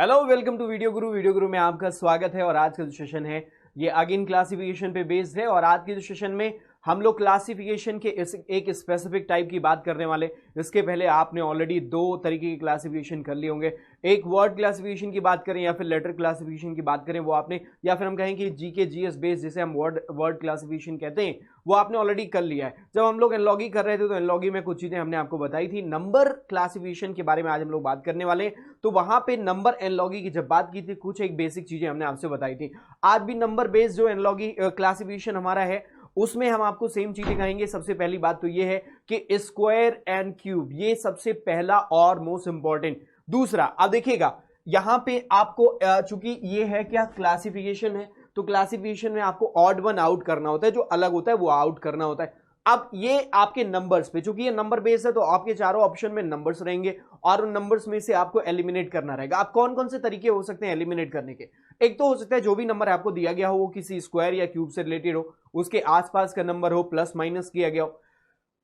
Hello, welcome to video Guru. Video गुरु में आपका स्वागत है और आज का जो सेशन है ये अगेन क्लासिफिकेशन पे बेस्ड है। और आज के जो सेशन में हम लोग क्लासिफिकेशन के एक स्पेसिफिक टाइप की बात करने वाले। इसके पहले आपने ऑलरेडी दो तरीके की क्लासिफिकेशन कर लिए होंगे, एक वर्ड क्लासिफिकेशन की बात करें या फिर लेटर क्लासिफिकेशन की बात करें वो आपने, या फिर हम कहें कि जीके जीएस बेस्ड जिसे हम वर्ड क्लासिफिकेशन कहते हैं वो आपने ऑलरेडी कर लिया है। जब हम लोग एनलॉगी कर रहे थे तो एनलॉगी में कुछ चीजें हमने आपको बताई थी। नंबर क्लासिफिकेशन के बारे में आज हम लोग बात करने वाले हैं। तो वहां पे नंबर एनलॉगी की जब बात की थी कुछ एक बेसिक चीजें हमने आपसे बताई थी। आज भी नंबर बेस्ड जो एनलॉगी क्लासिफिकेशन हमारा है उसमें हम आपको सेम चीजें कहेंगे। सबसे पहली बात तो ये है कि स्क्वायर एंड क्यूब, ये सबसे पहला और मोस्ट इंपॉर्टेंट। दूसरा, अब देखिएगा यहां पे आपको चूंकि ये है क्या क्लासिफिकेशन है, तो क्लासिफिकेशन में आपको ऑड वन आउट करना होता है, जो अलग होता है वो आउट करना होता है। अब ये आपके नंबर्स पे, चूंकि ये नंबर बेस है तो आपके चारों ऑप्शन में नंबर्स रहेंगे और उन नंबर्स में से आपको एलिमिनेट करना रहेगा। अब कौन कौन से तरीके हो सकते हैं एलिमिनेट करने के? एक तो हो सकता है जो भी नंबर आपको दिया गया हो वो किसी स्क्वायर या क्यूब से रिलेटेड हो, उसके आसपास का नंबर हो, प्लस माइनस किया गया हो।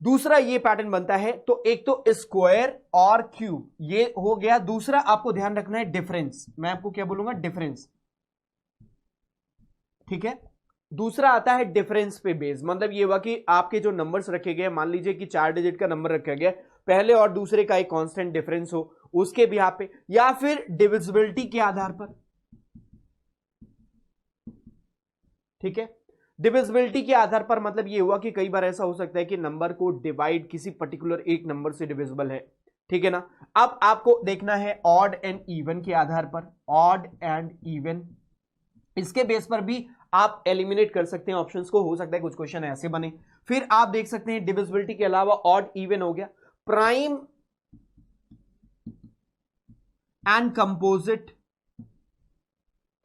दूसरा ये पैटर्न बनता है, तो एक तो स्क्वायर और क्यूब ये हो गया। दूसरा आपको ध्यान रखना है डिफरेंस, मैं आपको क्या बोलूंगा, डिफरेंस, ठीक है। दूसरा आता है डिफरेंस पे बेस, मतलब ये हुआ कि आपके जो नंबर्स रखे गए, मान लीजिए कि 4 डिजिट का नंबर रखा गया, पहले और दूसरे का एक कांस्टेंट डिफरेंस हो उसके बिहाफ पे, या फिर डिविजिबिलिटी के आधार पर, ठीक है। डिविजिबिलिटी के आधार पर मतलब ये हुआ कि कई बार ऐसा हो सकता है कि नंबर को डिवाइड किसी पर्टिकुलर एक नंबर से डिविजिबल है, ठीक है ना। अब आपको देखना है ऑड एंड इवन के आधार पर, ऑड एंड इवन, इसके बेस पर भी आप एलिमिनेट कर सकते हैं ऑप्शंस को। हो सकता है कुछ क्वेश्चन ऐसे बने। फिर आप देख सकते हैं डिविजिबिलिटी के अलावा ऑड इवन हो गया, prime and composite,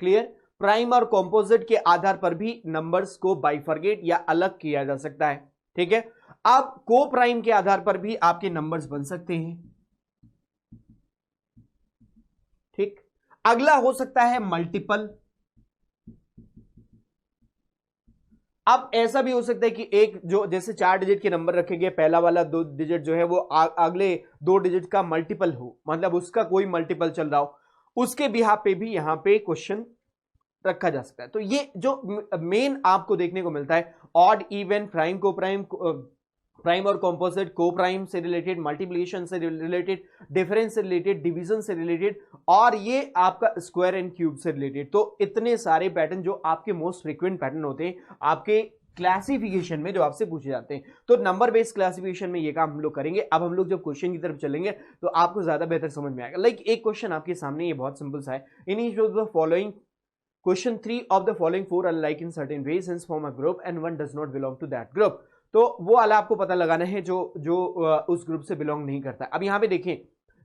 clear. Prime और कंपोजिट के आधार पर भी नंबर्स को बाइफर्गेट या अलग किया जा सकता है, ठीक है। अब को प्राइम के आधार पर भी आपके नंबर्स बन सकते हैं, ठीक। अगला हो सकता है मल्टीपल। अब ऐसा भी हो सकता है कि एक जो जैसे 4 डिजिट के नंबर रखे गए, पहला वाला 2 डिजिट जो है वो अगले 2 डिजिट का मल्टीपल हो, मतलब उसका कोई मल्टीपल चल रहा हो, उसके बिहाफ पे भी यहां पे क्वेश्चन रखा जा सकता है। तो ये जो मेन आपको देखने को मिलता है, ऑड इवन, प्राइम को प्राइम, प्राइम और कॉम्पोजिट, को प्राइम से रिलेटेड, मल्टीप्लिकेशन से रिलेटेड, डिफरेंस से रिलेटेड, डिवीजन से रिलेटेड, और ये आपका स्क्वायर एंड क्यूब से रिलेटेड। तो इतने सारे पैटर्न जो आपके मोस्ट फ्रीक्वेंट पैटर्न होते हैं आपके क्लासिफिकेशन में जो आपसे पूछे जाते हैं, तो नंबर बेस्ड क्लासिफिकेशन में ये काम हम लोग करेंगे। अब हम लोग जब क्वेश्चन की तरफ चलेंगे तो आपको ज्यादा बेहतर समझ में आएगा। लाइक एक क्वेश्चन आपके सामने, ये बहुत सिंपल सा है, in each of the following Question 3 of the following 4 are alike in certain ways hence form a group and one does not belong to that group। तो वो वाला आपको पता लगाना है जो उस ग्रुप से बिलोंग नहीं करता। अब यहाँ पे देखें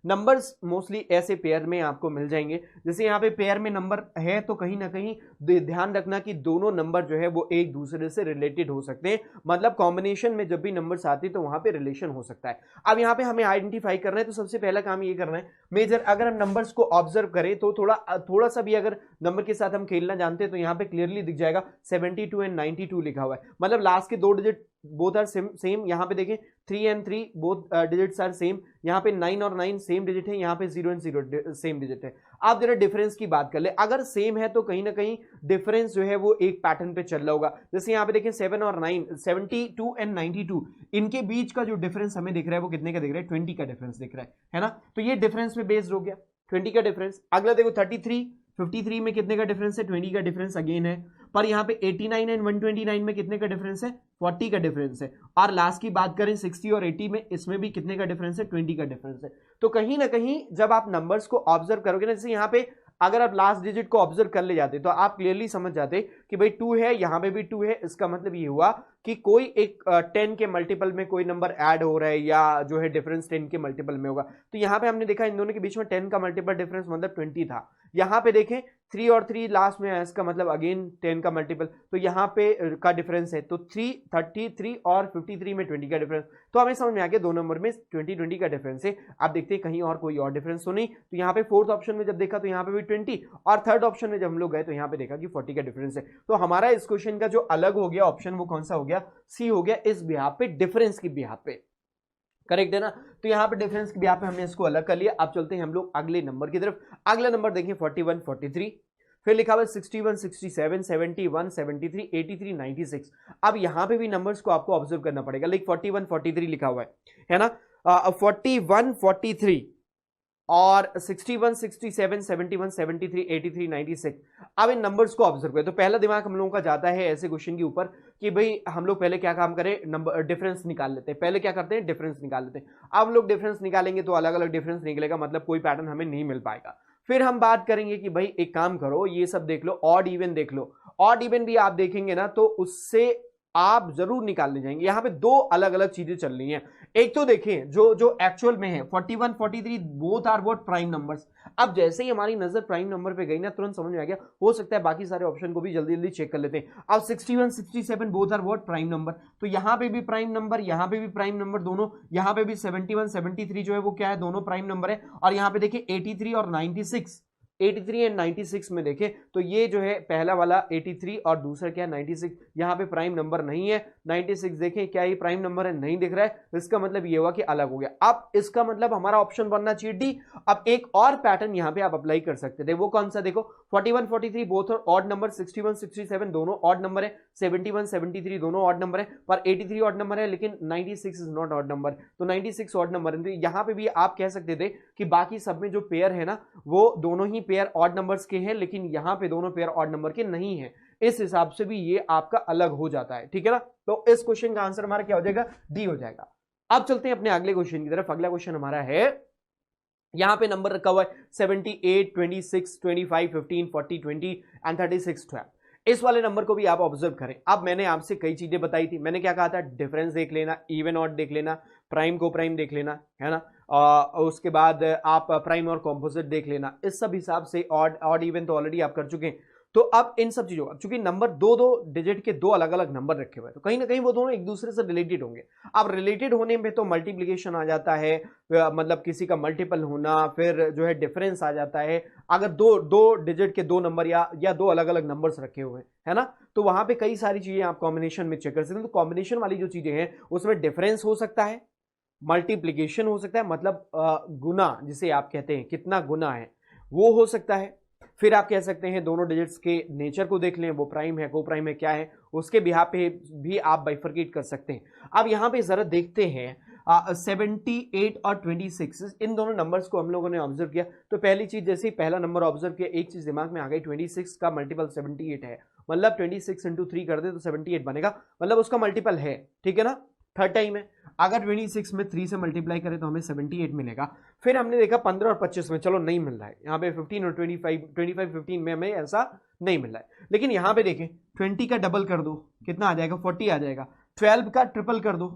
नंबर्स मोस्टली ऐसे पेयर में आपको मिल जाएंगे, जैसे यहाँ पे पेयर में नंबर है तो कहीं ना कहीं ध्यान रखना कि दोनों नंबर जो है वो एक दूसरे से रिलेटेड हो सकते हैं, मतलब कॉम्बिनेशन में जब भी नंबर्स आते हैं तो वहां पे रिलेशन हो सकता है। अब यहाँ पे हमें आइडेंटिफाई करना है, तो सबसे पहला काम ये करना है मेजर, अगर हम नंबर्स को ऑब्जर्व करें तो थोड़ा सा भी अगर नंबर के साथ हम खेलना जानते हैं तो यहाँ पे क्लियरली दिख जाएगा 72 एंड 92 लिखा हुआ है, मतलब लास्ट के 2 डिजिट बोथ आर सेम। यहाँ पे देखें 3 and 3 both digits are same, यहाँ पे 9 और 9 सेम डिजिट है, यहाँ पे 0 एंड 0 सेम डिजिट है। आप जरा डिफरेंस की बात कर ले, अगर सेम है तो कहीं ना कहीं डिफरेंस जो है वो एक पैटर्न पे चल रहा होगा। जैसे यहाँ पे देखें 7 और 9, 72 एंड 92, इनके बीच का जो डिफरेंस हमें दिख रहा है वो कितने का दिख रहा है, 20 का डिफरेंस दिख रहा है ना। तो ये डिफरेंस पे बेस्ड हो गया 20 का डिफरेंस। अगला देखो 33, 53 में कितने का डिफरेंस है, 20 का डिफरेंस अगेन है। पर यहाँ पे 89 एंड 129 में कितने का डिफरेंस है, 40 का डिफरेंस है। और लास्ट की बात करें 60 और 80 में, इसमें भी कितने का डिफरेंस है, 20 का डिफरेंस है। तो कहीं ना कहीं जब आप नंबर्स को ऑब्जर्व करोगे ना, जैसे यहाँ पे अगर आप लास्ट डिजिट को ऑब्जर्व कर ले जाते तो आप क्लियरली समझ जाते कि भाई 2 है, यहाँ पे भी 2 है, इसका मतलब ये हुआ कि कोई एक 10 के मल्टीपल में कोई नंबर ऐड हो रहा है या जो है डिफरेंस 10 के मल्टीपल में होगा। तो यहाँ पे हमने देखा इन दोनों के बीच में 10 का मल्टीपल डिफरेंस मतलब 20 था। यहाँ पे देखें 3 और 3 लास्ट में है, इसका मतलब अगेन 10 का मल्टीपल, तो यहाँ पे का डिफरेंस है तो 3, 33 और 53 में 20 का डिफरेंस। तो हमें समझ में आ गया दो नंबर में 20 का डिफरेंस है। आप देखते हैं कहीं और कोई और डिफरेंस तो नहीं, तो यहाँ पे फोर्थ ऑप्शन में जब देखा तो यहाँ पे भी 20, और थर्ड ऑप्शन में जब हम लोग गए तो यहाँ पे देखा कि 40 का डिफरेंस है। तो हमारा इस क्वेश्चन का जो अलग हो गया ऑप्शन वो कौन सा हो गया, सी हो गया, इस बिहाफ पे, डिफरेंस की बिहाफ पे। करेक्ट है ना। तो यहाँ पे डिफरेंस के यहाँ पे हमने इसको अलग कर लिया। अब चलते हैं हम लोग अगले नंबर की तरफ। अगला नंबर देखिए 41, 43, फिर लिखा हुआ 61, 67, 71, 73, 83, 96। अब यहाँ पे भी नंबर्स को आपको ऑब्जर्व करना पड़ेगा। लाइक 41, 43 लिखा हुआ है ना। 41, 43 और 61, 67, 71, 73, 83, 96। अब इन नंबर्स को ऑब्जर्व करें तो पहला दिमाग हम लोगों का जाता है ऐसे क्वेश्चन के ऊपर कि भाई हम लोग पहले क्या काम करें, नंबर डिफरेंस निकाल लेते हैं। पहले क्या करते हैं, डिफरेंस निकाल लेते हैं। अब लोग डिफरेंस निकालेंगे तो अलग अलग डिफरेंस निकलेगा, मतलब कोई पैटर्न हमें नहीं मिल पाएगा। फिर हम बात करेंगे कि भाई एक काम करो, ये सब देख लो, ऑड इवन देख लो। ऑड इवन भी आप देखेंगे ना तो उससे आप जरूर निकालने जाएंगे। यहां पे दो अलग अलग चीजें चल रही हैं। एक तो देखें जो एक्चुअल में है 41, 43 both are what, prime numbers. अब जैसे ही हमारी नजर प्राइम नंबर पे गई ना तुरंत समझ में आ गया। हो सकता है बाकी सारे ऑप्शन को भी जल्दी जल्दी चेक कर लेते हैं। अब 61, 67 both are what, prime number. तो यहां पे भी प्राइम नंबर, यहां पे भी प्राइम नंबर दोनों। यहां पे भी 71, 73 जो है वो क्या है, दोनों प्राइम नंबर है। और यहां पे देखिए 83 और 96, 83 एंड 96 में देखें तो ये जो है पहला वाला 83 और दूसरा क्या है 96, यहां पे प्राइम नंबर नहीं है। 96 देखें क्या ये प्राइम नंबर है, नहीं दिख रहा है। इसका मतलब ये हुआ कि अलग हो गया। अब इसका मतलब हमारा ऑप्शन बनना चाहिए डी। अब एक और पैटर्न यहां पे आप अप्लाई कर सकते थे, वो कौन सा देखो, 41, 43 बोथ ऑड नंबर, 61, 67 दोनों ऑड नंबर है, 71, 73 दोनों ऑड नंबर है, पर 83 ऑड नंबर है, लेकिन 96 इज नॉट ऑड नंबर। तो 96 ऑड नंबर है। तो यहां पे भी आप कह सकते थे कि बाकी सब में जो पेयर है ना वो दोनों ही पेयर ऑड नंबर्स के हैं, लेकिन यहां पे दोनों पेयर ऑड नंबर के नहीं है। इस हिसाब से भी ये आपका अलग हो जाता है, ठीक है ना। तो इस क्वेश्चन का आंसर हमारा क्या हो जाएगा, डी हो जाएगा। अब चलते हैं अपने अगले क्वेश्चन की तरफ। अगला क्वेश्चन हमारा है, यहां पे नंबर रखा हुआ है 78, 26, 25, 15, 40, 20 एंड 36, 12। इस वाले नंबर को भी आप ऑब्जर्व करें। अब मैंने आपसे कई चीजें बताई थी। मैंने क्या कहा था, डिफरेंस देख लेना, इवन ऑड देख लेना, प्राइम को प्राइम देख लेना, है ना। उसके बाद आप प्राइम और कॉम्पोजिट देख लेना। इस सब हिसाब से ऑड इवन तो ऑलरेडी आप कर चुके हैं। तो अब इन सब चीजों, चूंकि नंबर दो दो डिजिट के दो अलग अलग नंबर रखे हुए हैं तो कहीं ना कहीं वो दोनों एक दूसरे से रिलेटेड होंगे। अब रिलेटेड होने में तो मल्टीप्लीकेशन आ जाता है, मतलब किसी का मल्टीपल होना, फिर जो है डिफरेंस आ जाता है। अगर दो दो डिजिट के दो नंबर या दो अलग अलग नंबर्स रखे हुए हैं, है ना, तो वहां पे कई सारी चीजें आप कॉम्बिनेशन में चेक कर सकते हैं। तो कॉम्बिनेशन वाली जो चीजें हैं उसमें डिफरेंस हो सकता है, मल्टीप्लीकेशन हो सकता है, मतलब गुना जिसे आप कहते हैं, कितना गुना है वो हो सकता है। फिर आप कह सकते हैं दोनों डिजिट्स के नेचर को देख लें, वो प्राइम है को प्राइम है क्या है, उसके बिहाफ पे भी आप बाइफरकेट कर सकते हैं। अब यहां पे जरा देखते हैं 78 और 26, इन दोनों नंबर्स को हम लोगों ने ऑब्जर्व किया। तो पहली चीज, जैसे ही पहला नंबर ऑब्जर्व किया एक चीज दिमाग में आ गई, 26 का मल्टीपल 78 है, मतलब 26 इंटू 3 कर दे तो 78 बनेगा, मतलब उसका मल्टीपल है, ठीक है ना, थर्ड टाइम है। अगर 26 में 3 से मल्टीप्लाई करें तो हमें 78 मिलेगा। फिर हमने देखा 15 और 25 में, चलो नहीं मिल रहा है, यहाँ पे 15 और 25 15 में हमें ऐसा नहीं मिल रहा है। लेकिन यहाँ पे देखें 20 का डबल कर दो कितना आ जाएगा, 40 आ जाएगा। 12 का ट्रिपल कर दो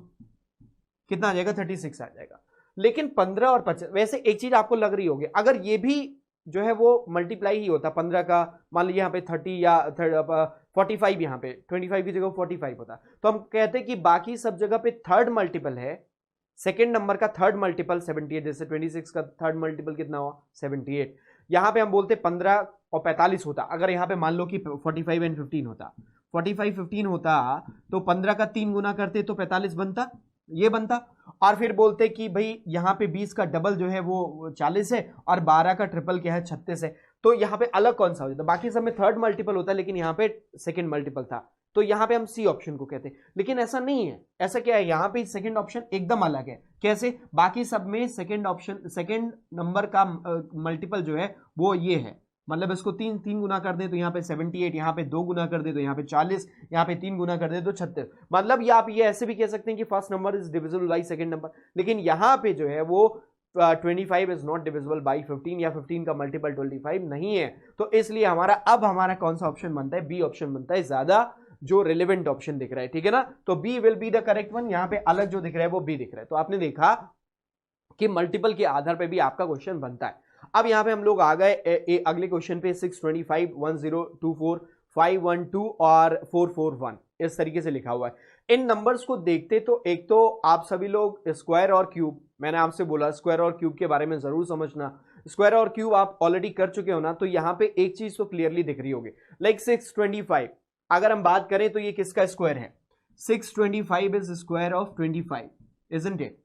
कितना आ जाएगा, 36 आ जाएगा। लेकिन 15 और 25, वैसे एक चीज आपको लग रही होगी, अगर ये भी जो है वो मल्टीप्लाई ही होता 15 का, मान लीजिए यहाँ पे 30 या 45, यहाँ पे 25 की जगह 45 होता, तो हम कहते हैं कि बाकी सब जगह पे थर्ड मल्टीपल है, सेकेंड नंबर का थर्ड मल्टीपल 78। जैसे 26 का थर्ड मल्टीपल कितना हुआ, 78। यहां पे हम बोलते 15 और 45 होता। अगर यहां पे मान लो कि 45 एंड 15 होता, 45 15 होता तो 15 का 3 गुना करते तो 45 बनता, ये बनता। और फिर बोलते कि भाई यहां पे 20 का डबल जो है वो 40 है और 12 का ट्रिपल क्या है, 36 है। तो यहां पे अलग कौन सा हो जाता, बाकी सब में थर्ड मल्टीपल होता है लेकिन यहां पे सेकंड मल्टीपल था, तो यहां पे हम सी ऑप्शन को कहते हैं। लेकिन ऐसा नहीं है, ऐसा क्या है, यहां पे सेकंड ऑप्शन एकदम अलग है। कैसे, बाकी सब में सेकंड ऑप्शन, सेकंड नंबर का मल्टीपल जो है वो ये है, मतलब इसको तीन गुना कर दे तो यहाँ पे 78, यहाँ पे 2 गुना कर दे तो यहाँ पे 40, यहाँ पे 3 गुना कर दे तो 36। मतलब ये आप ये ऐसे भी कह सकते हैं कि first number is divisible by second number, लेकिन यहाँ पे जो है वो 25 इज नॉट डिविजिबल बाई 15 या 15 का मल्टीपल 25 नहीं है। तो इसलिए हमारा कौन सा ऑप्शन बनता है, बी ऑप्शन बनता है, ज्यादा जो रिलेवेंट ऑप्शन दिख रहा है, ठीक है ना। तो B will be the correct one. यहाँ पे अलग जो दिख रहा है वो बी दिख रहा है। तो आपने देखा कि मल्टीपल के आधार पर भी आपका क्वेश्चन बनता है। अब यहां पे हम लोग आ गए अगले क्वेश्चन पे, 625, 1024, 512 और 441 इस तरीके से लिखा हुआ है। इन नंबर्स को देखते तो एक तो आप सभी लोग स्क्वायर और क्यूब, मैंने आपसे बोला स्क्वायर और क्यूब के बारे में जरूर समझना। स्क्वायर और क्यूब आप ऑलरेडी कर चुके हो ना, तो यहां पे एक चीज तो क्लियरली दिख रही होगी, लाइक 625 अगर हम बात करें तो ये किसका स्क्वायर है, 625 is square of 25, isn't it.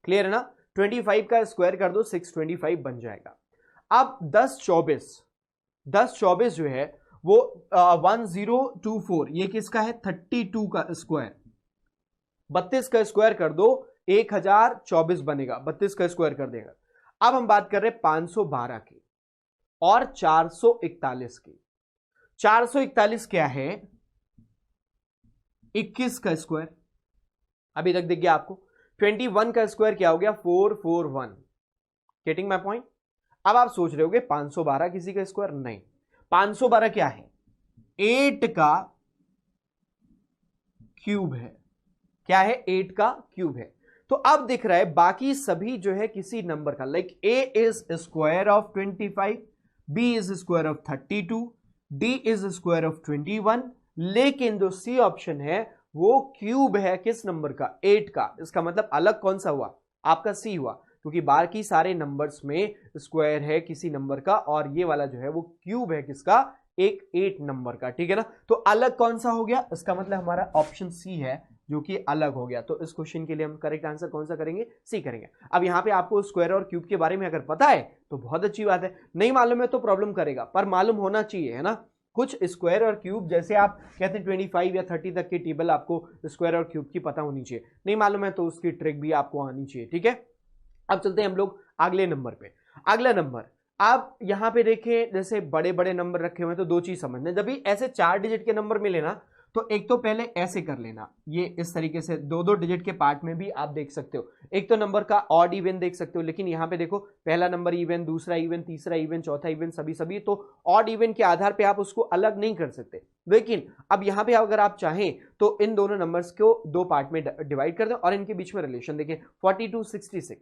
Clear है ना? 25 का स्क्वायर कर दो 625 बन जाएगा। अब 1024 जो है वो 1024, ये किसका है? 32 का स्क्वायर। 32 का स्क्वायर कर दो 1024 बनेगा, 32 का स्क्वायर कर देगा। अब हम बात कर रहे हैं 512 की और 441 की। 441 क्या है? 21 का स्क्वायर। अभी तक दिख गया आपको। 21 का स्क्वायर क्या हो गया? 441। Getting my point? अब आप सोच रहे होगे 512 किसी का स्क्वायर? नहीं, 512 क्या है? 8 का क्यूब है। क्या है? 8 का क्यूब है। तो अब दिख रहा है बाकी सभी जो है किसी नंबर का, like a is square of 25, b is square of 32, d is square of 21, लेकिन जो सी ऑप्शन है वो क्यूब है किस नंबर का? 8 का। इसका मतलब अलग कौन सा हुआ? आपका सी हुआ, क्योंकि बाकी सारे नंबर्स में स्क्वायर है किसी नंबर का और ये वाला जो है वो क्यूब है किसका? एक 8 नंबर का। ठीक है ना? तो अलग कौन सा हो गया? इसका मतलब हमारा ऑप्शन सी है जो कि अलग हो गया। तो इस क्वेश्चन के लिए हम करेक्ट आंसर कौन सा करेंगे? सी करेंगे। अब यहां पे आपको स्क्वायर और क्यूब के बारे में अगर पता है तो बहुत अच्छी बात है, नहीं मालूम है तो प्रॉब्लम करेगा, पर मालूम होना चाहिए, है ना? कुछ स्क्वायर और क्यूब, जैसे आप कहते हैं 25 या 30 तक की टेबल आपको स्क्वायर और क्यूब की पता होनी चाहिए, नहीं मालूम है तो उसकी ट्रिक भी आपको आनी चाहिए। ठीक है, अब चलते हैं हम लोग अगले नंबर पे। अगला नंबर आप यहां पे देखें, जैसे बड़े बड़े नंबर रखे हुए हैं तो दो चीज समझना, जब भी ऐसे 4 डिजिट के नंबर मिले ना तो एक तो पहले ऐसे कर लेना, ये इस तरीके से 2-2 डिजिट के पार्ट में भी आप देख सकते हो। एक तो नंबर का ऑड इवन देख सकते हो, लेकिन यहां पे देखो पहला नंबर इवन, दूसरा इवन, तीसरा इवन, चौथा इवन, सभी सभी, तो ऑड इवन के आधार पे आप उसको अलग नहीं कर सकते। लेकिन अब यहां पे अगर आप चाहें तो इन दोनों नंबर्स को दो पार्ट में डिवाइड कर दें और इनके बीच में रिलेशन देखें। 42 66,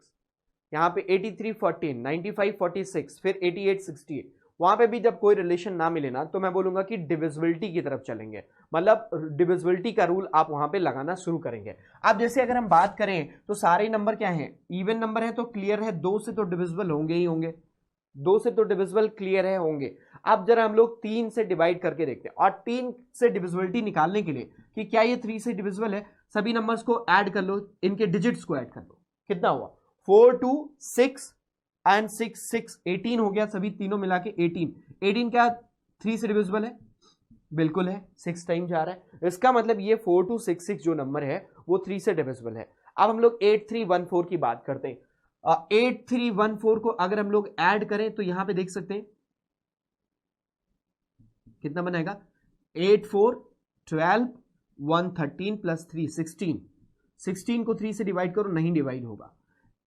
यहाँ पे 83 14, 95 46, फिर 88 68, वहां पे भी जब कोई रिलेशन ना मिले ना तो मैं बोलूंगा कि डिविजिबिलिटी की तरफ चलेंगे, मतलब डिविजिबिलिटी का रूल आप वहां पे लगाना शुरू करेंगे। अब जैसे अगर हम बात करें तो सारे नंबर क्या हैं? इवन नंबर है तो क्लियर है 2 से तो डिविजिबल होंगे ही होंगे, 2 से तो डिविजिबल क्लियर है होंगे। अब जरा हम लोग 3 से डिवाइड करके देखते हैं, और 3 से डिविजिबिलिटी निकालने के लिए कि क्या ये 3 से डिविजिबल है, सभी नंबर्स को ऐड कर लो, इनके डिजिट्स को ऐड कर लो। कितना हुआ? 4 2 6 एंड 6 6 18 हो गया, सभी तीनों मिला के 18। 18 क्या 3 से डिविजिबल है? बिल्कुल है, 6 टाइम जा रहा है, इसका मतलब ये 4266 जो नंबर है वो 3 से डिविजिबल है। अब हम लोग 8314 की बात करते हैं। 8314 को अगर हम लोग ऐड करें तो यहां पे देख सकते हैं कितना बनाएगा? 8 4 12 113 प्लस 3 16। 16 को 3 से डिवाइड करो, नहीं डिवाइड होगा।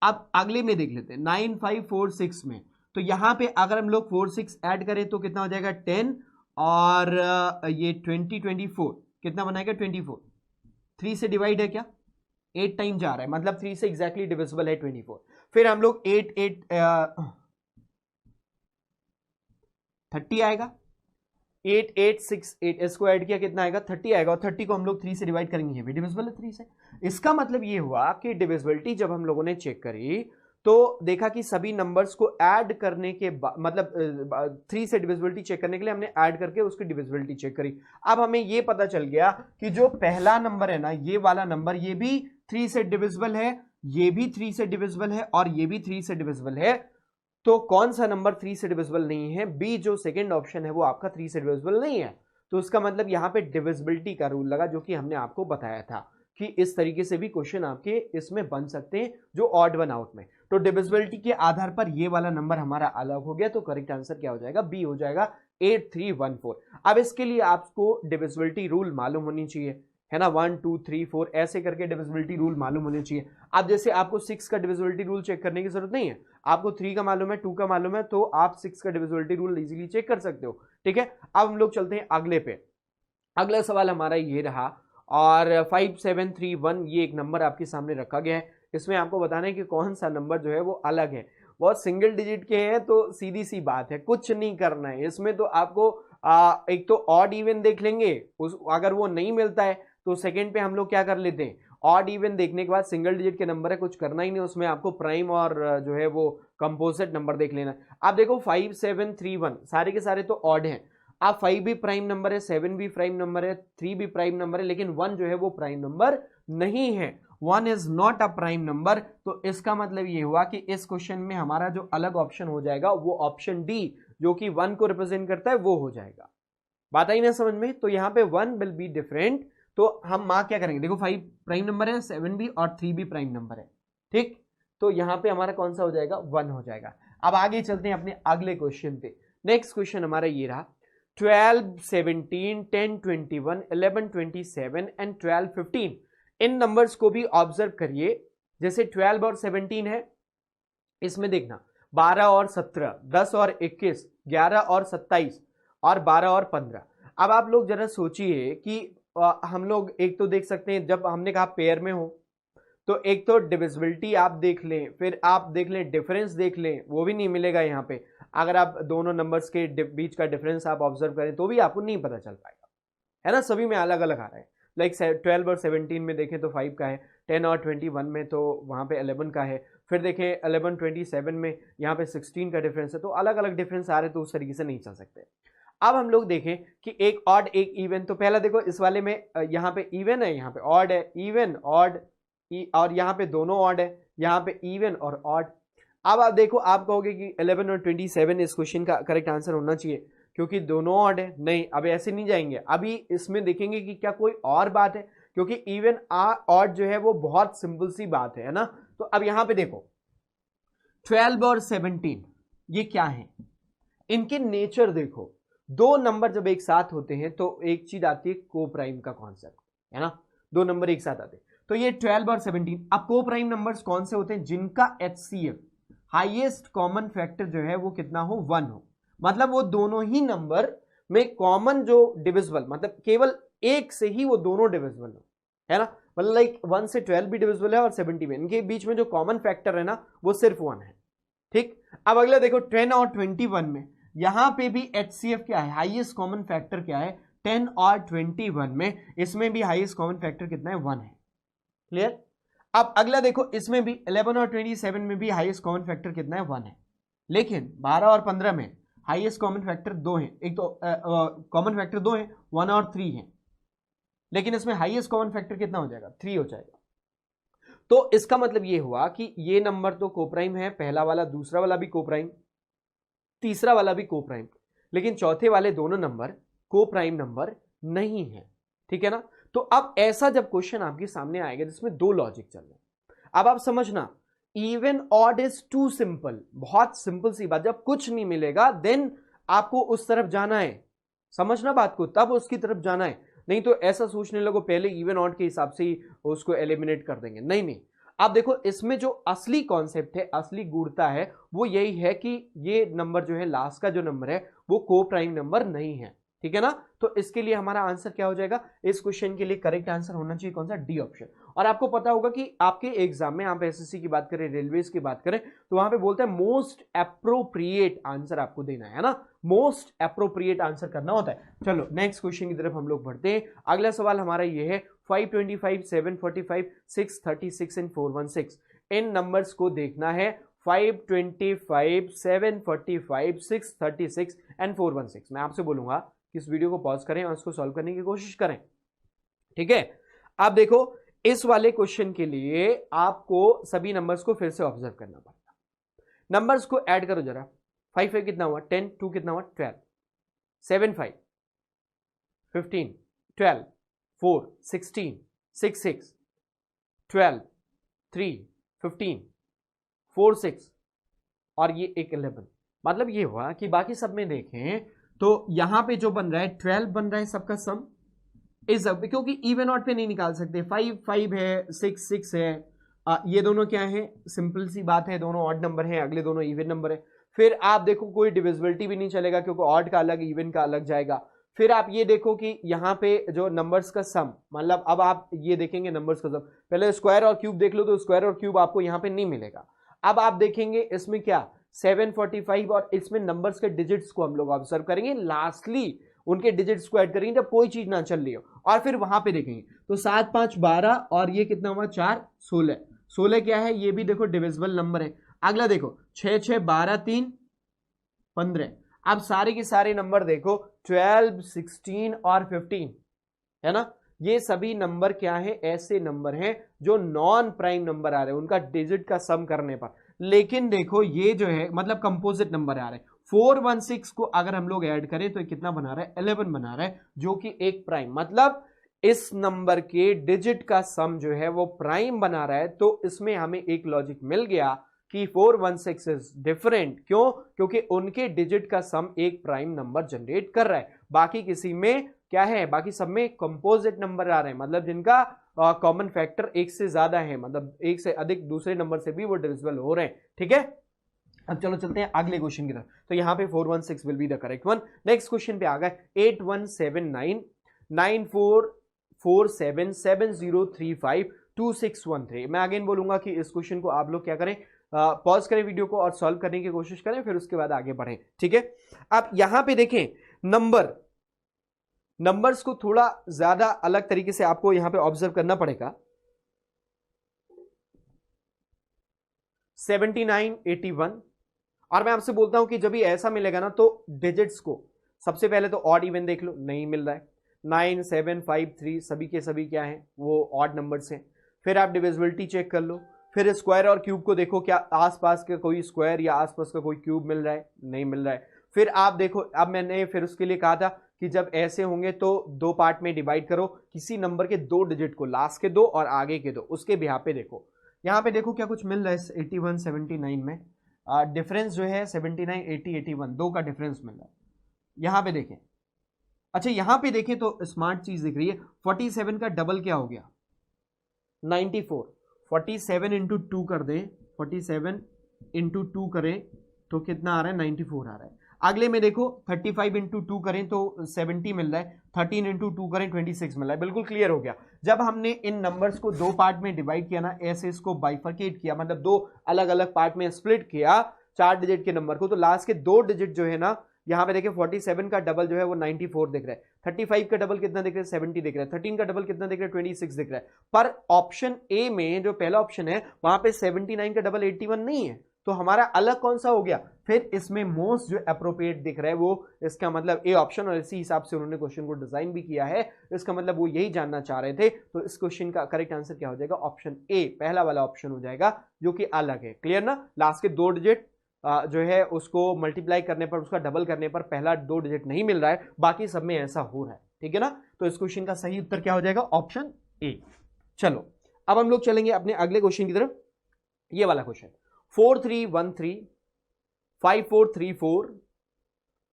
अब अगले में देख लेते हैं 9546 में, तो यहां पे अगर हम लोग 4 6 ऐड करें तो कितना हो जाएगा? 10, और ये 20 24 कितना बनाएगा? 24। 3 से डिवाइड है क्या? 8 टाइम जा रहा है, मतलब 3 से एग्जैक्टली डिविजिबल है 24। फिर हम लोग 8 8 30 आएगा, 8 8 6 8 इसको ऐड किया कितना आएगा? 30 आएगा, और 30 को हम लोग 3 से डिवाइड करेंगे, ये भी डिविजिबल है 3 से। इसका मतलब ये हुआ कि डिविजिबिलिटी जब हम लोगों ने चेक करी तो देखा कि सभी नंबर्स को ऐड करने के बाद, मतलब 3 से डिविजिबिलिटी चेक करने के लिए हमने ऐड करके उसकी डिविजिबिलिटी चेक करी। अब हमें ये पता चल गया कि जो पहला नंबर है ना, ये वाला नंबर, ये भी 3 से डिविजिबल है, ये भी 3 से डिविजिबल है, और ये भी 3 से डिविजिबल है। तो कौन सा नंबर 3 से डिविजिबल नहीं है? बी, जो सेकंड ऑप्शन है वो आपका 3 से डिविजिबल नहीं है। तो उसका मतलब यहां पे डिविजिबिलिटी का रूल लगा, जो कि हमने आपको बताया था कि इस तरीके से भी क्वेश्चन आपके इसमें बन सकते हैं, जो ऑड वन आउट में। तो डिविजिबिलिटी के आधार पर ये वाला नंबर हमारा अलग हो गया, तो करेक्ट आंसर क्या हो जाएगा? बी हो जाएगा, 8314। अब इसके लिए आपको डिविजिबिलिटी रूल मालूम होनी चाहिए, है ना? 1 2 3 4 ऐसे करके डिविजिबिलिटी रूल मालूम होने चाहिए। अब जैसे आपको 6 का डिविजिबिलिटी रूल चेक करने की जरूरत नहीं है, आपको 3 का मालूम है, 2 का मालूम है, तो आप 6 का डिविजिबिलिटी रूल इजीली चेक कर सकते हो। ठीक है, अब हम लोग चलते हैं अगले पे। अगला सवाल हमारा ये रहा, और 5731 ये एक नंबर आपके सामने रखा गया है। इसमें आपको बताना है कि कौन सा नंबर जो है वो अलग है। बहुत सिंगल डिजिट के हैं तो सीधी सी बात है, कुछ नहीं करना है इसमें। तो आपको एक तो ऑड इवन देख लेंगे, अगर वो नहीं मिलता है तो सेकंड पे हम लोग क्या कर लेते हैं? ऑड इवन देखने के बाद सिंगल डिजिट के नंबर है, कुछ करना ही नहीं उसमें, आपको प्राइम और जो है वो कंपोजिट नंबर देख लेना। आप देखो 5731 सारे के सारे तो ऑड हैं। आप 5 भी प्राइम नंबर है, 7 भी प्राइम नंबर है, 3 भी प्राइम नंबर है, लेकिन 1 जो है वो प्राइम नंबर नहीं है। 1 is not a prime number, तो इसका मतलब ये हुआ कि इस क्वेश्चन में हमारा जो अलग ऑप्शन हो जाएगा वो ऑप्शन डी, जो कि 1 को रिप्रेजेंट करता है, वो हो जाएगा। बात आई ना समझ में? तो यहाँ पे 1 विल बी डिफरेंट, तो हम मार्क क्या करेंगे, देखो 5 प्राइम नंबर है, 7 भी और 3 भी प्राइम नंबर है, ठीक। तो यहाँ पे हमारा कौन सा हो जाएगा, 1 हो जाएगा। अब आगे चलते हैं अपने अगले क्वेश्चन पे। नेक्स्ट क्वेश्चन हमारा ये रहा, 12, 17, 10, 21, 11, 27 एंड 12, 15। इन नंबर्स को भी ऑब्जर्व करिए। जैसे 12 और 17 है, इसमें देखना 12 और 17, 10 और 21, 11 और 27 और 12 और 15। अब आप लोग जरा सोचिए कि हम लोग एक तो देख सकते हैं, जब हमने कहा पेयर में हो तो एक तो डिविजिबिलिटी आप देख लें, फिर आप देख लें डिफरेंस देख लें, वो भी नहीं मिलेगा यहाँ पे। अगर आप दोनों नंबर्स के बीच का डिफरेंस आप ऑब्जर्व करें तो भी आपको नहीं पता चल पाएगा, है ना, सभी में अलग अलग आ रहा है। लाइक 12 और 17 में देखें तो 5 का है, 10 और 21 में तो वहाँ पे 11 का है, फिर देखें 11, 27 में यहाँ पे 16 का डिफरेंस है, तो अलग अलग डिफरेंस आ रहे, तो उस तरीके से नहीं चल सकते। अब हम लोग देखें कि एक ऑड एक इवन, तो पहला देखो इस वाले में यहाँ पे इवन है, यहाँ पे ऑड है, इवन ऑड, और यहाँ पे दोनों ऑड है, यहाँ पे इवन और ऑड। अब आप देखो, आप कहोगे कि 11 और 27 इस क्वेश्चन का करेक्ट आंसर होना चाहिए क्योंकि दोनों ऑड है। नहीं, अब ऐसे नहीं जाएंगे, अभी इसमें देखेंगे कि क्या कोई और बात है, क्योंकि इवन ऑड जो है वो बहुत सिंपल सी बात है ना। तो अब यहाँ पे देखो 12 और 17 ये क्या है, इनके नेचर देखो। दो नंबर जब एक साथ होते हैं तो एक चीज आती है को प्राइम का कॉन्सेप्ट, है ना, दो नंबर एक साथ आते हैं। तो ये 12 और 17, अब को प्राइम नंबर्स कौन से होते हैं, जिनका HCF हाईएस्ट कॉमन फैक्टर जो है वो कितना हो, 1 हो। मतलब वो दोनों ही नंबर में कॉमन जो डिविजिबल, मतलब केवल एक से ही वो दोनों डिविजिबल हो, है ना। मतलब लाइक 1 से 12 भी डिविजिबल है और 70 में, इनके बीच में जो कॉमन फैक्टर है ना वो सिर्फ 1 है, ठीक। अब अगला देखो 10 और 21 में, यहां पे भी HCF क्या है, हाईएस्ट कॉमन फैक्टर क्या है, 10 और 21 में, इसमें भी हाईएस्ट कॉमन फैक्टर कितना है, 1 है। क्लियर। अब अगला देखो, इसमें भी 11 और 27 में भी हाईएस्ट कॉमन फैक्टर कितना है, 1 है। लेकिन 12 और 15 में हाईएस्ट कॉमन फैक्टर 2 है, एक तो कॉमन फैक्टर 2 है, 1 और 3 है, लेकिन इसमें हाईएस्ट कॉमन फैक्टर कितना हो जाएगा, 3 हो जाएगा। तो इसका मतलब ये हुआ कि ये नंबर तो कोप्राइम है, पहला वाला, दूसरा वाला भी कोप्राइम, तीसरा वाला भी कोप्राइम, लेकिन चौथे वाले दोनों नंबर कोप्राइम नंबर नहीं है, ठीक है ना। तो अब ऐसा जब क्वेश्चन आपके सामने आएगा जिसमें दो लॉजिक चल रहे हैं, अब आप समझना, even odd is too simple, बहुत सिंपल सी बात, जब कुछ नहीं मिलेगा देन आपको उस तरफ जाना है, समझना बात को, तब उसकी तरफ जाना है, नहीं तो ऐसा सोचने लगो पहले इवन ऑड के हिसाब से ही उसको एलिमिनेट कर देंगे, नहीं नहीं। अब देखो, इसमें जो असली कॉन्सेप्ट है, असली गूढ़ता है, वो यही है कि ये नंबर जो है, लास्ट का जो नंबर है वो को प्राइम नंबर नहीं है, ठीक है ना। तो इसके लिए हमारा आंसर क्या हो जाएगा, इस क्वेश्चन के लिए करेक्ट आंसर होना चाहिए कौन सा, डी ऑप्शन। और आपको पता होगा कि आपके एग्जाम में, आप एसएससी की बात करें, रेलवेज की बात करें, तो वहां पे बोलते हैं मोस्ट एप्रोप्रिएट आंसर आपको देना है ना, मोस्ट एप्रोप्रिएट आंसर करना होता है। चलो नेक्स्ट क्वेश्चन की तरफ हम लोग बढ़ते हैं। अगला सवाल हमारा ये है, 525, 745, 636 एंड 416। इन नंबर्स को देखना है, 525, 745, 636 एंड 416। मैं आपसे बोलूंगा कि इस वीडियो को पॉज करें और इसको सॉल्व करने की कोशिश करें, ठीक है। अब देखो, इस वाले क्वेश्चन के लिए आपको सभी नंबर्स को फिर से ऑब्जर्व करना पड़ेगा। नंबर्स को ऐड करो जरा, 5 5 कितना हुआ, 10, 2 कितना हुआ, 12, 7 5 15, 12, 4 16, 6 6, 12, 3 15, 4 6 और ये एक 11। मतलब ये हुआ कि बाकी सब में देखें तो यहां पे जो बन रहा है 12 बन रहा है, सबका सम इज अब, क्योंकि इवन ऑड पे नहीं निकाल सकते, 5 5 है, 6 6 है, ये दोनों क्या है, सिंपल सी बात है, दोनों ऑड नंबर हैं, अगले दोनों इवन नंबर है। फिर आप देखो कोई डिविजिबिलिटी भी नहीं चलेगा क्योंकि ऑड का अलग, इवन का अलग जाएगा। फिर आप ये देखो कि यहाँ पे जो नंबर्स का सम, मतलब अब आप ये देखेंगे नंबर्स का सम, पहले स्क्वायर और क्यूब देख लो, तो स्क्वायर और क्यूब आपको यहाँ पे नहीं मिलेगा। अब आप देखेंगे इसमें क्या 745, और इसमें नंबर्स के डिजिट्स को हम लोग ऑब्जर्व करेंगे, लास्टली उनके डिजिट्स को ऐड करेंगे जब कोई चीज ना चल रही हो, और फिर वहां पे देखेंगे तो 7 5 12 और ये कितना हुआ 4 16, 16 क्या है, ये भी देखो डिविजिबल नंबर है। अगला देखो 6 6 12 3 15। अब सारे के सारे नंबर देखो 12 16 और 15, है ना, ये सभी नंबर क्या है, ऐसे नंबर हैं जो नॉन प्राइम नंबर आ रहे हैं उनका डिजिट का सम करने पर। लेकिन देखो ये जो है मतलब कंपोजिट नंबर आ रहे हैं। 416 को अगर हम लोग ऐड करें तो ये कितना बना रहा है, 11 बना रहा है, जो कि एक प्राइम, मतलब इस नंबर के डिजिट का सम जो है वो प्राइम बना रहा है। तो इसमें हमें एक लॉजिक मिल गया कि 416 इज डिफरेंट। क्यों? क्योंकि उनके डिजिट का सम एक प्राइम नंबर जनरेट कर रहा है, बाकी किसी में क्या है, बाकी सब में कंपोजिट नंबर आ रहे हैं, मतलब जिनका कॉमन फैक्टर एक से ज्यादा है, मतलब एक से अधिक दूसरे नंबर से भी वो डिविजिबल हो रहे हैं। ठीक है, अब चलो चलते हैं अगले क्वेश्चन की तरफ। तो यहां पे 416 will be the correct one. Next question पे आ गए 8179944770352613। मैं अगेन बोलूंगा कि इस क्वेश्चन को आप लोग क्या करें, पॉज करें वीडियो को और सॉल्व करने की कोशिश करें, फिर उसके बाद आगे बढ़ें। ठीक है, अब यहां पे देखें नंबर्स को थोड़ा ज्यादा अलग तरीके से आपको यहां पे ऑब्जर्व करना पड़ेगा। 79, 81, और मैं आपसे बोलता हूं कि जब भी ऐसा मिलेगा ना तो डिजिट्स को सबसे पहले तो ऑड इवन देख लो, नहीं मिल रहा है। 9, 7, 5, 3 सभी के सभी क्या है, वो ऑड नंबर्स हैं। फिर आप डिविजिबिलिटी चेक कर लो, फिर स्क्वायर और क्यूब को देखो, क्या आसपास का कोई स्क्वायर या आसपास का कोई क्यूब मिल रहा है, नहीं मिल रहा है। फिर आप देखो, अब मैंने फिर उसके लिए कहा था कि जब ऐसे होंगे तो दो पार्ट में डिवाइड करो, किसी नंबर के दो डिजिट को, लास्ट के दो और आगे के दो, उसके बिहाफ पे देखो। यहां पे देखो क्या कुछ मिल रहा है 81, 79 में डिफरेंस जो है 79, 80, 81 दो का डिफरेंस मिल रहा है। यहां पे देखें, अच्छा यहां पे देखें तो स्मार्ट चीज दिख रही है, 47 का डबल क्या हो गया, 94। 47 इंटू टू कर दें, 47 इंटू टू करें तो कितना आ रहा है, 94 आ रहा है। अगले में देखो 35 इंटू टू करें तो 70 मिल रहा है, 13 इंटू टू करें 26 मिल रहा है। बिल्कुल क्लियर हो गया। जब हमने इन नंबर्स को दो पार्ट में डिवाइड किया ना, ऐसे इसको बाइफरकेट किया, मतलब दो अलग अलग पार्ट में स्प्लिट किया चार डिजिट के नंबर को, तो लास्ट के दो डिजिट जो है ना, यहां पे देखिए 47 का डबल जो है वो 94 दिख रहा है, 35 का डबल कितना दिख रहा है, 70 दिख रहा है, 13 का डबल कितना दिख रहा है, 26 दिख रहा है। पर ऑप्शन ए में जो पहला ऑप्शन है वहां पे 79 का डबल 81 नहीं है, तो हमारा अलग कौन सा हो गया, फिर इसमें मोस्ट जो अप्रोप्रिएट दिख रहा है वो इसका मतलब ए ऑप्शन, और इसी हिसाब से उन्होंने क्वेश्चन को डिजाइन भी किया है। इसका मतलब वो यही जानना चाह रहे थे, तो इस क्वेश्चन का करेक्ट आंसर क्या हो जाएगा, ऑप्शन ए पहला वाला ऑप्शन हो जाएगा, जो कि अलग है। क्लियर ना, लास्ट के दो डिजिट जो है उसको मल्टीप्लाई करने पर, उसका डबल करने पर पहला दो डिजिट नहीं मिल रहा है, बाकी सब में ऐसा हो रहा है। ठीक है ना, तो इस क्वेश्चन का सही उत्तर क्या हो जाएगा, ऑप्शन ए। चलो अब हम लोग चलेंगे अपने अगले क्वेश्चन की तरफ। ये वाला क्वेश्चन 4313 5434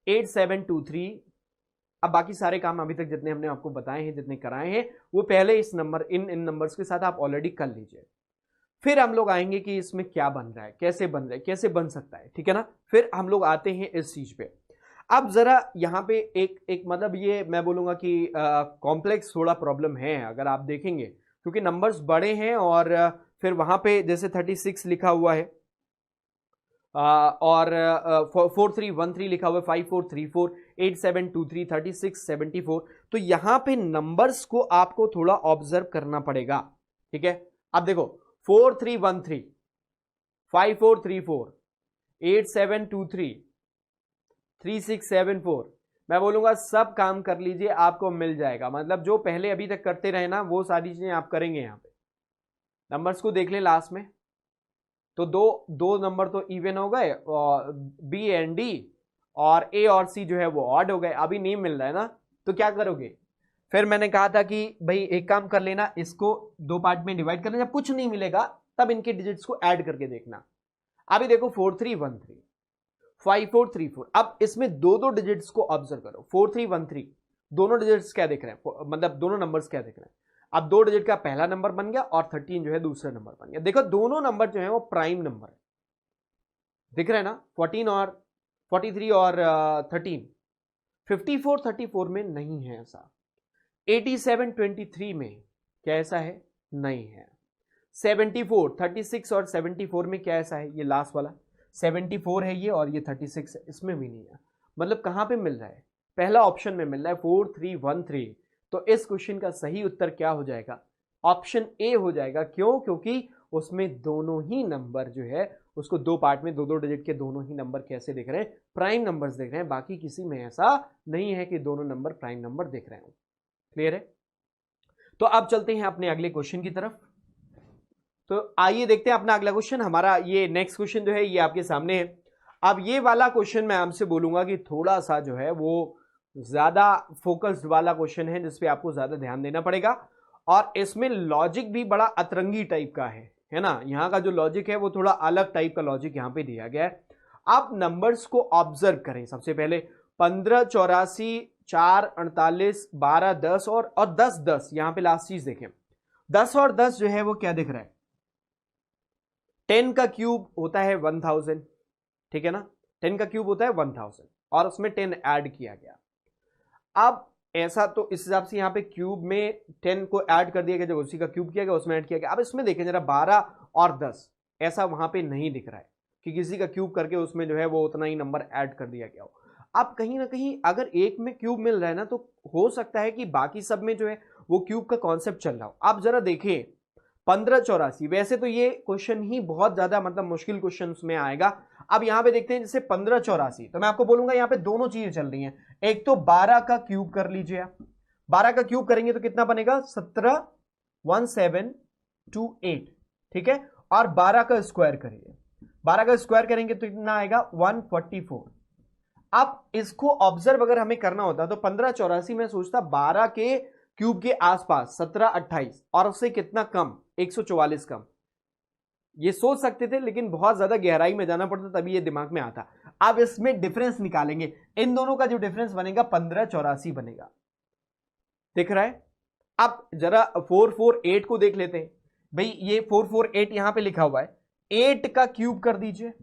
8723। अब बाकी सारे काम अभी तक जितने हमने आपको बताए हैं, जितने कराए हैं, वो पहले इस नंबर इन नंबर्स के साथ आप ऑलरेडी कर लीजिए। फिर हम लोग आएंगे कि इसमें क्या बन रहा है, कैसे बन रहा है, कैसे बन सकता है। ठीक है ना, फिर हम लोग आते हैं इस चीज पे। अब जरा यहां पे एक मतलब ये मैं बोलूंगा कि कॉम्प्लेक्स थोड़ा प्रॉब्लम है अगर आप देखेंगे, क्योंकि नंबर्स बड़े हैं और फिर वहां पे जैसे 36 लिखा हुआ है और 4313 लिखा हुआ है, 5434 8723 3674। तो यहां पे नंबर्स को आपको थोड़ा ऑब्जर्व करना पड़ेगा। ठीक है, अब देखो 4313 5434 8723 3674, मैं बोलूंगा सब काम कर लीजिए, आपको मिल जाएगा। मतलब जो पहले अभी तक करते रहे ना, वो सारी चीजें आप करेंगे। यहां पे नंबर्स को देख लें लास्ट में, तो दो दो नंबर तो इवन हो गए, बी एंड डी, और ए और सी जो है वो ऑड हो गए। अभी नहीं मिल रहा है ना, तो क्या करोगे, फिर मैंने कहा था कि भाई एक काम कर लेना, इसको दो पार्ट में डिवाइड करना, जब कुछ नहीं मिलेगा तब इनके डिजिट्स को ऐड करके देखना। अभी देखो 4313 5434, अब इसमें दो दो डिजिट्स को ऑब्जर्व करो। 4313 दोनों डिजिट्स क्या दिख रहे हैं, मतलब दोनों नंबर्स क्या दिख रहे हैं। अब दो डिजिट का पहला नंबर बन गया और 13 जो है दूसरा नंबर बन गया। देखो दोनों नंबर जो है वो प्राइम नंबर है, दिख रहा है ना, 14 और 43 और 13। 54 34 में नहीं है ऐसा। 87 23 में क्या ऐसा है, नहीं है। 74 36 और 74 में क्या ऐसा है, ये लास्ट वाला 74 है ये, और ये 36 है, इसमें भी नहीं है। मतलब कहां पे मिल रहा है, पहला ऑप्शन में मिल रहा है 4313। तो इस क्वेश्चन का सही उत्तर क्या हो जाएगा, ऑप्शन ए हो जाएगा। क्यों, क्योंकि उसमें दोनों ही नंबर जो है उसको दो पार्ट में दो दो डिजिट के दोनों ही नंबर कैसे दिख रहे हैं, प्राइम नंबर्स दिख रहे हैं। बाकी किसी में ऐसा नहीं है कि दोनों नंबर प्राइम नंबर दिख रहे हो। क्लियर है। तो अब चलते हैं अपने अगले क्वेश्चन की तरफ। तो आइए देखते हैं अपना अगला क्वेश्चन। हमारा ये नेक्स्ट क्वेश्चन जो है ये आपके सामने है। अब ये वाला क्वेश्चन मैं आपसे बोलूंगा कि थोड़ा सा जो है वो ज्यादा फोकस्ड वाला क्वेश्चन है, जिसपे आपको ज्यादा ध्यान देना पड़ेगा, और इसमें लॉजिक भी बड़ा अतरंगी टाइप का है ना। यहां का जो लॉजिक है वो थोड़ा अलग टाइप का लॉजिक यहां पे दिया गया है। आप नंबर्स को ऑब्जर्व करें सबसे पहले। 15, 84, 4, 48, 12, 10 और 10, 10। यहां पे लास्ट चीज देखें, 10 और 10 जो है वो क्या दिख रहा है? 10 का क्यूब होता है 1000, ठीक है ना। 10 का क्यूब होता है 1000 और उसमें 10 ऐड किया गया। अब ऐसा तो इस हिसाब से यहां पे क्यूब में 10 को ऐड कर दिया गया, जब उसी का क्यूब किया गया उसमें ऐड किया गया। अब इसमें देखें जरा 12 और 10 ऐसा वहां पे नहीं दिख रहा है कि किसी का क्यूब करके उसमें जो है वो उतना ही नंबर ऐड कर दिया गया हो। अब कहीं ना कहीं अगर एक में क्यूब मिल रहा है ना, तो हो सकता है कि बाकी सब में जो है वो क्यूब का कॉन्सेप्ट चल रहा हो। आप जरा देखिए 15, 84, वैसे तो ये क्वेश्चन ही बहुत ज्यादा मतलब मुश्किल क्वेश्चन में आएगा। अब यहां पे देखते हैं जैसे 15, 84, तो मैं आपको बोलूंगा यहां पे दोनों चीजें चल रही हैं। एक तो 12 का क्यूब कर लीजिए आप, 12 का क्यूब करेंगे तो कितना बनेगा? 17, 1728, ठीक है। और 12 का स्क्वायर करिए, 12 का स्क्वायर करेंगे तो कितना आएगा? 144। अब इसको ऑब्जर्व अगर हमें करना होता तो 15, 84 में सोचता 12 के क्यूब के आसपास 17, 28 और उससे कितना कम? 144 कम। ये सोच सकते थे, लेकिन बहुत ज्यादा गहराई में जाना पड़ता तभी ये दिमाग में आता। अब इसमें डिफरेंस निकालेंगे, इन दोनों का जो डिफरेंस बनेगा 15, 84 बनेगा, दिख रहा है। अब जरा 448 को देख लेते हैं। भाई ये 448 यहां पे लिखा हुआ है, 8 का क्यूब कर दीजिए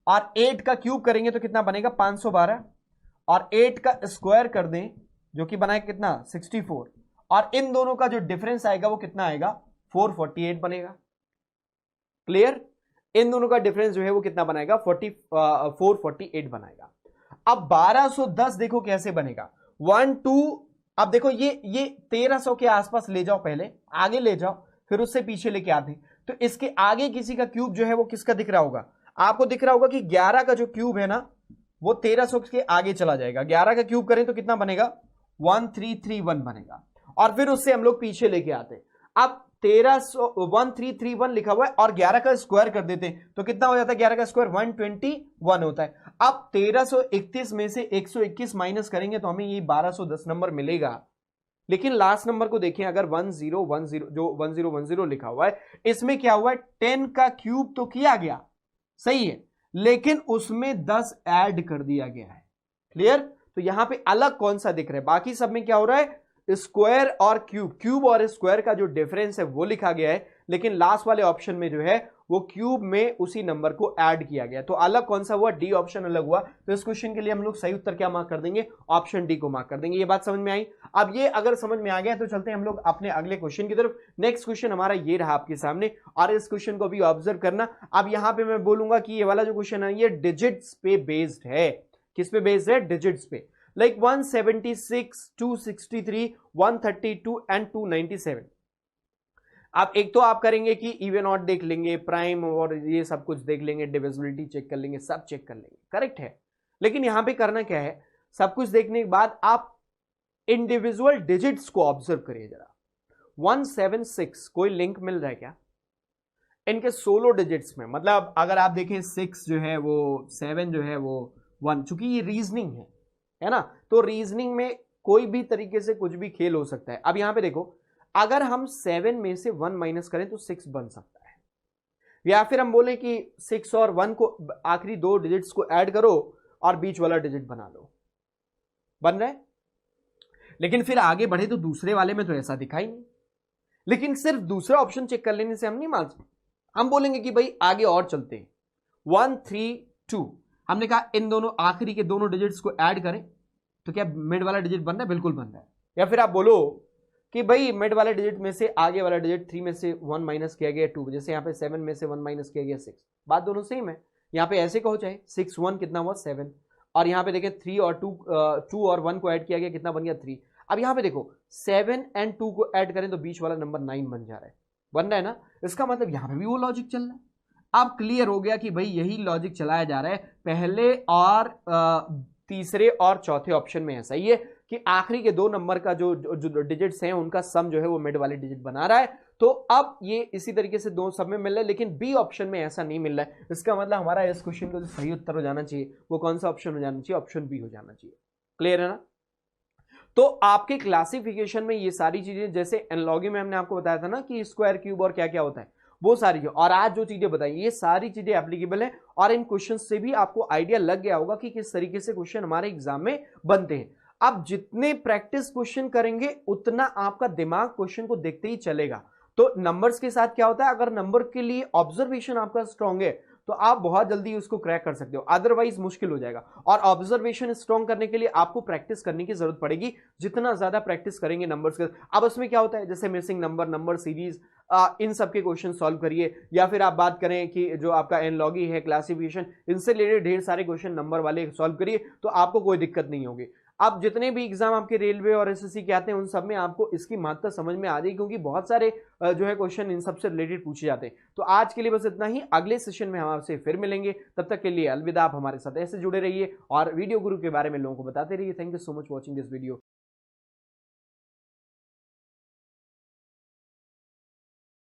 और 8 का क्यूब करेंगे तो कितना बनेगा? 512 और 8 का स्क्वायर कर दें जो कि बनाएगा कितना? 64 और इन दोनों का जो डिफरेंस आएगा वो कितना आएगा? 448 बनेगा। क्लियर? इन दोनों का डिफरेंस जो है वो कितना बनाएगा? 448 बनाएगा। अब 1210 देखो कैसे बनेगा? 1 2, अब देखो ये 1300 के आसपास ले जाओ, पहले आगे ले जाओ फिर उससे पीछे लेके आते। तो इसके आगे किसी का क्यूब जो है वो किसका दिख रहा होगा? आपको दिख रहा होगा कि 11 का जो क्यूब है ना वो 1300 के आगे चला जाएगा। 11 का क्यूब करें तो कितना बनेगा? 1331 बनेगा और फिर उससे हम लोग पीछे लेके आते। अब 1331 लिखा हुआ है और 11 का स्क्वायर कर देते तो कितना हो जाता है? 11 का स्क्वायर 121 होता है। अब 1331 में से 121 माइनस करेंगे तो हमें ये 1210 नंबर मिलेगा। लेकिन लास्ट नंबर को देखें, अगर 1010 जो 1010 लिखा हुआ है इसमें क्या हुआ है? 10 का क्यूब तो किया गया, सही है, लेकिन उसमें 10 ऐड कर दिया गया है। क्लियर? तो यहां पे अलग कौन सा दिख रहा है? बाकी सब में क्या हो रहा है? स्क्वायर और क्यूब, क्यूब और स्क्वायर का जो डिफरेंस है वो लिखा गया है, लेकिन लास्ट वाले ऑप्शन में जो है वो क्यूब में उसी नंबर को ऐड किया गया। तो अलग कौन सा हुआ? डी ऑप्शन अलग हुआ। तो इस क्वेश्चन के लिए हम लोग सही उत्तर क्या मार्क कर देंगे? ऑप्शन डी को मार्क कर देंगे। ये बात समझ में आई? अब ये अगर समझ में आ गया तो चलते हैं हम लोग अपने अगले क्वेश्चन की तरफ। नेक्स्ट क्वेश्चन हमारा ये रहा आपके सामने और इस क्वेश्चन को भी ऑब्जर्व करना। अब यहां पर मैं बोलूंगा कि ये वाला जो क्वेश्चन है ये डिजिट्स पे बेस्ड है। किस पे बेस्ड है? डिजिट्स पे। Like 176, 263, 132 and 297। आप एक तो आप करेंगे कि इवन ऑड देख लेंगे, प्राइम और ये सब कुछ देख लेंगे, डिविजिबिलिटी चेक कर लेंगे, सब चेक कर लेंगे, करेक्ट है। लेकिन यहां पे करना क्या है? सब कुछ देखने के बाद आप इंडिविजुअल डिजिट्स को ऑब्जर्व करिए जरा। 176 कोई लिंक मिल रहा है क्या इनके सोलो डिजिट्स में? मतलब अगर आप देखें 6 जो है वो 7 जो है वो 1, चूंकि ये रीजनिंग है ना, तो रीजनिंग में कोई भी तरीके से कुछ भी खेल हो सकता है। अब यहां पे देखो, अगर हम 7 में से 1 माइनस करें तो 6 बन सकता है, या फिर हम बोले कि 6 और 1 को आखिरी दो डिजिट्स को ऐड करो और बीच वाला डिजिट बना लो, बन रहा है। लेकिन फिर आगे बढ़े तो दूसरे वाले में तो ऐसा दिखाई नहीं। लेकिन सिर्फ दूसरा ऑप्शन चेक कर लेने से हम नहीं मान सकते, हम बोलेंगे कि भाई आगे और चलते हैं। 1 3 2 हमने कहा इन दोनों आखिरी के दोनों डिजिट्स को ऐड करें तो क्या मिड वाला डिजिट बन रहा है? बिल्कुल बन रहा है। या फिर आप बोलो कि भाई मिड वाले डिजिट में से आगे वाला डिजिट 3 में से 1 माइनस किया गया 2, जैसे यहाँ पे 7 में से 1 माइनस किया गया 6, बात दोनों सेम है। यहाँ पे ऐसे कहो चाहे 6 1 कितना हुआ 7, और यहाँ पे देखें 3 और 2 और 1 को ऐड किया गया कितना बन गया 3। अब यहाँ पे देखो 7 एंड 2 को ऐड करें तो बीच वाला नंबर 9 बन जा रहा है, बन रहा है ना। इसका मतलब यहाँ पे भी वो लॉजिक चल रहा है। अब क्लियर हो गया कि भाई यही लॉजिक चलाया जा रहा है पहले और तीसरे और चौथे ऑप्शन में। ऐसा ही है कि आखिरी के 2 नंबर का जो डिजिट्स हैं उनका सम जो है वो मिड वाले डिजिट बना रहा है। तो अब ये इसी तरीके से 2 सब में मिल रहा है, लेकिन बी ऑप्शन में ऐसा नहीं मिल रहा है। इसका मतलब हमारा इस क्वेश्चन का जो सही उत्तर हो जाना चाहिए वो कौन सा ऑप्शन हो जाना चाहिए? ऑप्शन बी हो जाना चाहिए। क्लियर है ना? तो आपके क्लासिफिकेशन में ये सारी चीजें, जैसे एनालॉजी में हमने आपको बताया था ना कि स्क्वायर क्यूब और क्या क्या होता है, वो सारी जो और आज जो चीजें बताई ये सारी चीजें एप्लीकेबल है। और इन क्वेश्चन से भी आपको आइडिया लग गया होगा कि किस तरीके से क्वेश्चन हमारे एग्जाम में बनते हैं। आप जितने प्रैक्टिस क्वेश्चन करेंगे उतना आपका दिमाग क्वेश्चन को देखते ही चलेगा। तो नंबर्स के साथ क्या होता है, अगर नंबर के लिए ऑब्जर्वेशन आपका स्ट्रांग है तो आप बहुत जल्दी उसको क्रैक कर सकते हो, अदरवाइज मुश्किल हो जाएगा। और ऑब्जर्वेशन स्ट्रांग करने के लिए आपको प्रैक्टिस करने की जरूरत पड़ेगी। जितना ज्यादा प्रैक्टिस करेंगे नंबर्स के, अब उसमें क्या होता है, जैसे मिसिंग नंबर, नंबर सीरीज, इन सब के क्वेश्चन सॉल्व करिए, या फिर आप बात करें कि जो आपका एनालॉजी है, क्लासिफिकेशन, इनसे रिलेटेड ढेर सारे क्वेश्चन नंबर वाले सॉल्व करिए, तो आपको कोई दिक्कत नहीं होगी। अब जितने भी एग्जाम आपके रेलवे और एसएससी के आते हैं उन सब में आपको इसकी महत्ता समझ में आ जाएगी, क्योंकि बहुत सारे जो है क्वेश्चन इन सबसे रिलेटेड पूछे जाते हैं। तो आज के लिए बस इतना ही, अगले सेशन में हम आपसे फिर मिलेंगे, तब तक के लिए अलविदा। आप हमारे साथ ऐसे जुड़े रहिए और वीडियो गुरु के बारे में लोगों को बताते रहिए। Thank you so much watching this video.